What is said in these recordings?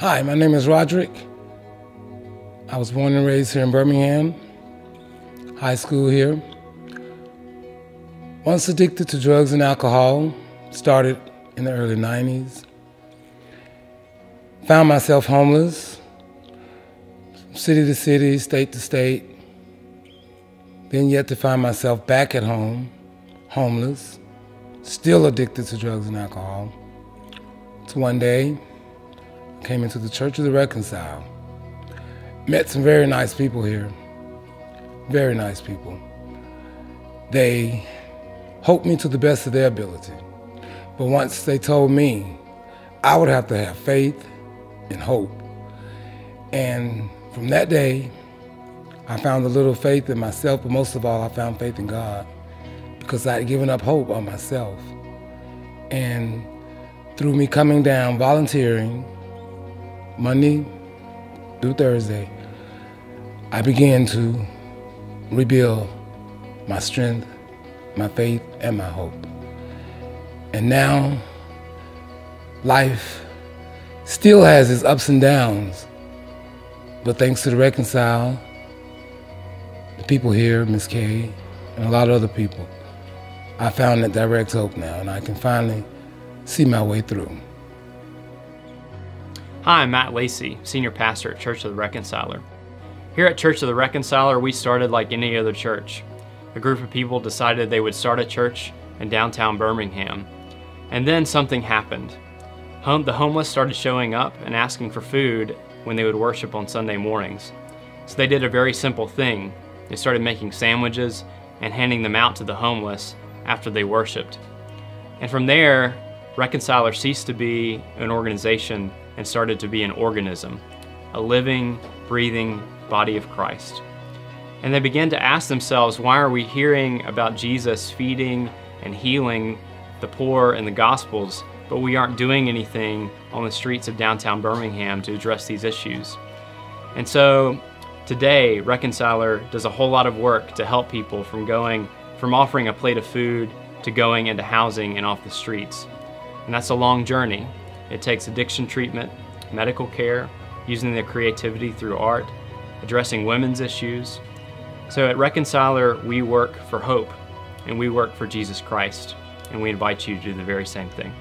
Hi, my name is Roderick. I was born and raised here in Birmingham, high school here. Once addicted to drugs and alcohol, started in the early 90s. Found myself homeless, city to city, state to state. Then yet to find myself back at home, homeless, still addicted to drugs and alcohol. So one day, I came into the Church of the Reconciler. Met some very nice people here, very nice people. They helped me to the best of their ability. But once they told me I would have to have faith and hope. And from that day, I found a little faith in myself, but most of all, I found faith in God because I had given up hope on myself. And through me coming down, volunteering, Monday through Thursday, I began to rebuild my strength, my faith, and my hope. And now, life still has its ups and downs, but thanks to the Reconcile, the people here, Miss Kay, and a lot of other people, I found that direct hope now, and I can finally see my way through. Hi, I'm Matt Lacey, Senior Pastor at Church of the Reconciler. Here at Church of the Reconciler, we started like any other church. A group of people decided they would start a church in downtown Birmingham. And then something happened. The homeless started showing up and asking for food when they would worship on Sunday mornings. So they did a very simple thing. They started making sandwiches and handing them out to the homeless after they worshiped. And from there, Reconciler ceased to be an organization and started to be an organism, a living, breathing body of Christ. And they began to ask themselves, why are we hearing about Jesus feeding and healing the poor in the Gospels, but we aren't doing anything on the streets of downtown Birmingham to address these issues? And so today, Reconciler does a whole lot of work to help people from offering a plate of food to going into housing and off the streets. And that's a long journey. It takes addiction treatment, medical care, using their creativity through art, addressing women's issues. So at Reconciler, we work for hope, and we work for Jesus Christ, and we invite you to do the very same thing.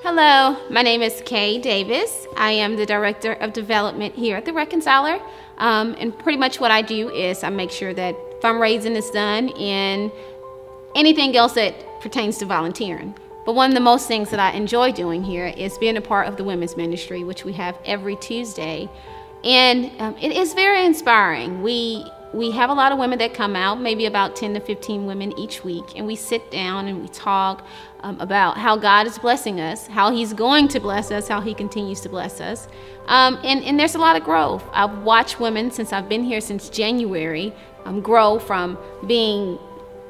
Hello, my name is Kay Davis. I am the Director of Development here at the Reconciler, and pretty much what I do is I make sure that fundraising is done and anything else that pertains to volunteering. But one of the most things that I enjoy doing here is being a part of the women's ministry, which we have every Tuesday. And it is very inspiring. We have a lot of women that come out, maybe about 10 to 15 women each week, and we sit down and we talk about how God is blessing us, how He's going to bless us, how He continues to bless us. And there's a lot of growth. I've watched women since I've been here since January grow from being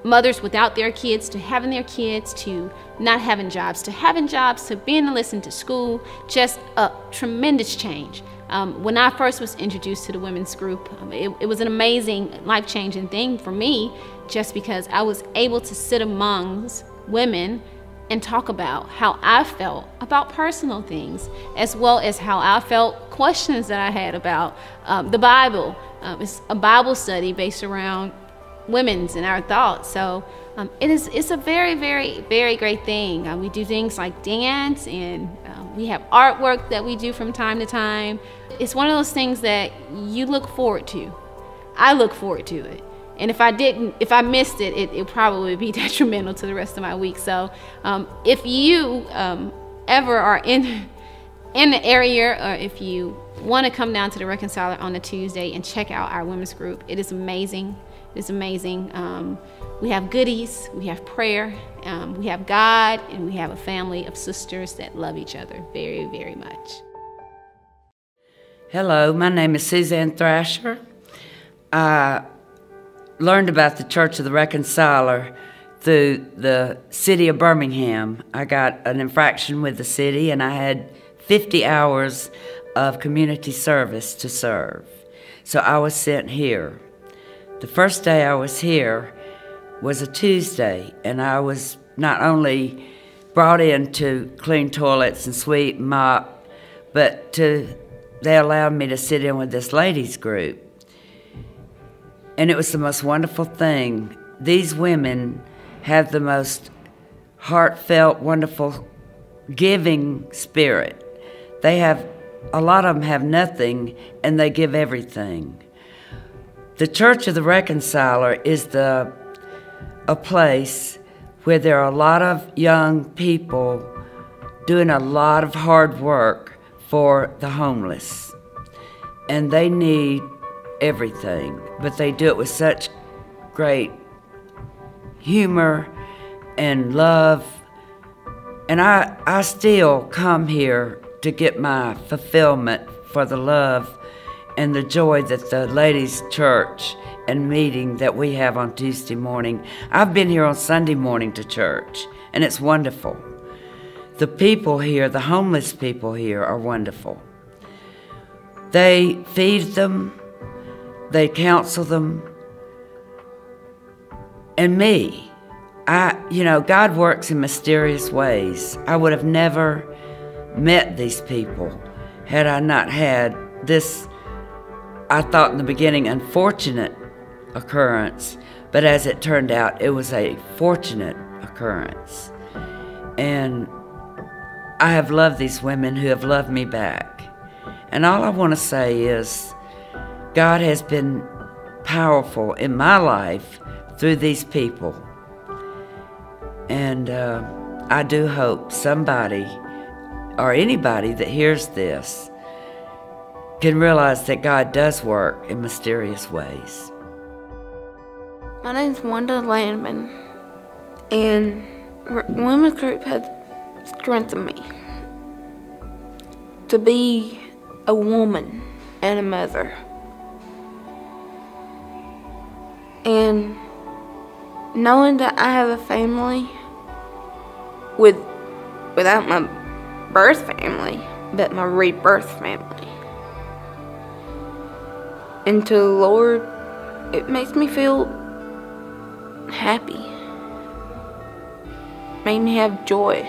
mothers without their kids to having their kids to not having jobs to being enlisted to school. Just a tremendous change. When I first was introduced to the women's group, it was an amazing, life-changing thing for me, just because I was able to sit amongst women and talk about how I felt about personal things, as well as how I felt questions that I had about the Bible. It's a Bible study based around women's and our thoughts. So it's a very, very, very great thing. We do things like dance, and we have artwork that we do from time to time. It's one of those things that you look forward to. I look forward to it. And if I missed it, it probably would be detrimental to the rest of my week. So if you ever are in the area, or if you want to come down to the Reconciler on a Tuesday and check out our women's group, it is amazing. It's amazing. We have goodies, we have prayer, we have God, and we have a family of sisters that love each other very, very much. Hello, my name is Suzanne Thrasher. I learned about the Church of the Reconciler through the city of Birmingham. I got an infraction with the city, and I had 50 hours of community service to serve. So I was sent here. The first day I was here was a Tuesday, and I was not only brought in to clean toilets and sweep and mop, but they allowed me to sit in with this ladies group. And it was the most wonderful thing. These women have the most heartfelt, wonderful, giving spirit. A lot of them have nothing, and they give everything. The Church of the Reconciler is a place where there are a lot of young people doing a lot of hard work for the homeless. And they need everything, but they do it with such great humor and love. And I still come here to get my fulfillment for the love and the joy that the ladies' church and meeting that we have on Tuesday morning. I've been here on Sunday morning to church, and it's wonderful. The people here, the homeless people here, are wonderful. They feed them, they counsel them, and me. God works in mysterious ways. I would have never met these people had I not had this, I thought in the beginning, unfortunate occurrence, but as it turned out, it was a fortunate occurrence. And I have loved these women who have loved me back. And all I want to say is, God has been powerful in my life through these people. And I do hope somebody or anybody that hears this can realize that God does work in mysterious ways. My name's Wanda Landman, and women's group has strengthened me to be a woman and a mother. And knowing that I have a family without my birth family, but my rebirth family. And to the Lord, it makes me feel happy. Made me have joy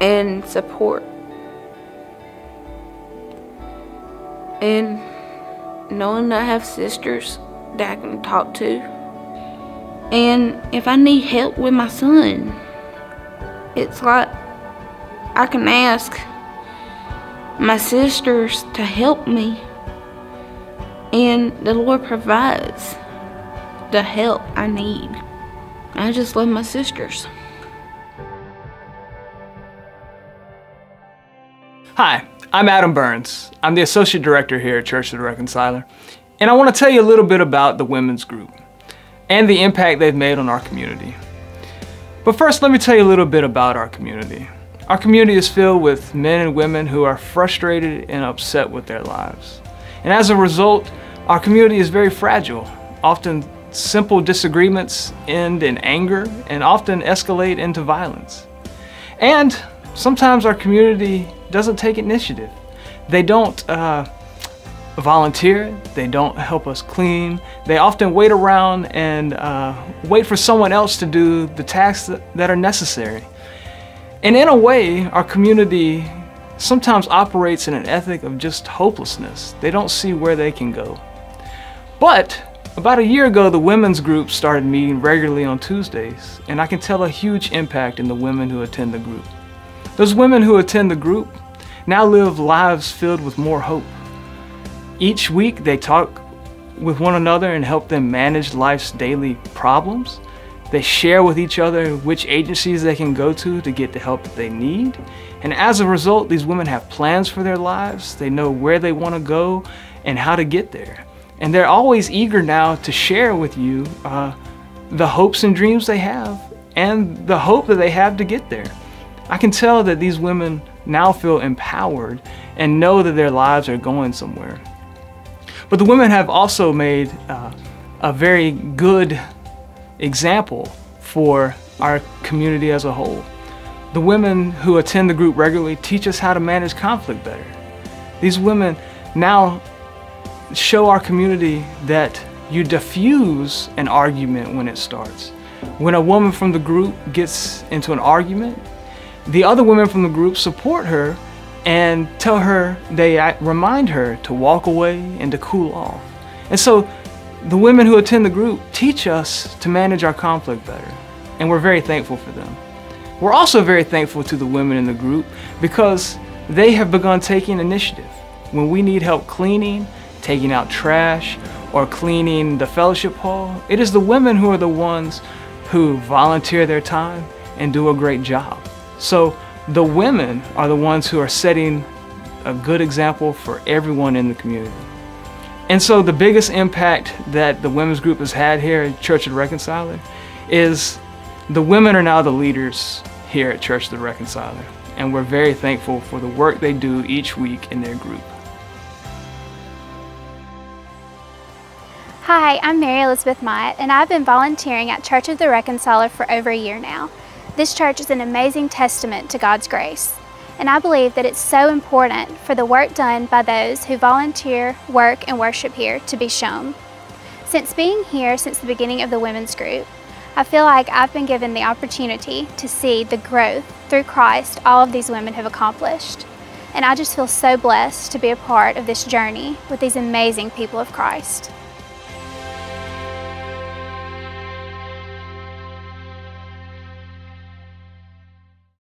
and support. And knowing that I have sisters that I can talk to. And if I need help with my son, it's like I can ask my sisters to help me, and the Lord provides the help I need. I just love my sisters. Hi, I'm Adam Burns. I'm the Associate Director here at Church of the Reconciler, and I want to tell you a little bit about the women's group and the impact they've made on our community. But first, let me tell you a little bit about our community. Our community is filled with men and women who are frustrated and upset with their lives. And as a result, our community is very fragile. Often simple disagreements end in anger and often escalate into violence. And sometimes our community doesn't take initiative. They don't volunteer, they don't help us clean. They often wait around and wait for someone else to do the tasks that are necessary. And in a way, our community sometimes operates in an ethic of just hopelessness. They don't see where they can go. But about a year ago, the women's group started meeting regularly on Tuesdays, and I can tell a huge impact in the women who attend the group. Those women who attend the group now live lives filled with more hope. Each week, they talk with one another and help them manage life's daily problems. They share with each other which agencies they can go to get the help that they need. And as a result, these women have plans for their lives. They know where they want to go and how to get there. And they're always eager now to share with you the hopes and dreams they have and the hope that they have to get there. I can tell that these women now feel empowered and know that their lives are going somewhere. But the women have also made a very good example for our community as a whole. The women who attend the group regularly teach us how to manage conflict better. These women now show our community that you diffuse an argument when it starts. When a woman from the group gets into an argument, the other women from the group support her and tell her, they remind her to walk away and to cool off. And so the women who attend the group teach us to manage our conflict better, and we're very thankful for them. We're also very thankful to the women in the group because they have begun taking initiative. When we need help cleaning, taking out trash, or cleaning the fellowship hall, it is the women who are the ones who volunteer their time and do a great job. So the women are the ones who are setting a good example for everyone in the community. And so the biggest impact that the women's group has had here at Church of the Reconciler is the women are now the leaders here at Church of the Reconciler. And we're very thankful for the work they do each week in their group. Hi, I'm Mary Elizabeth Myatt, and I've been volunteering at Church of the Reconciler for over a year now. This church is an amazing testament to God's grace, and I believe that it's so important for the work done by those who volunteer, work, and worship here to be shown. Since being here since the beginning of the women's group, I feel like I've been given the opportunity to see the growth through Christ all of these women have accomplished. And I just feel so blessed to be a part of this journey with these amazing people of Christ.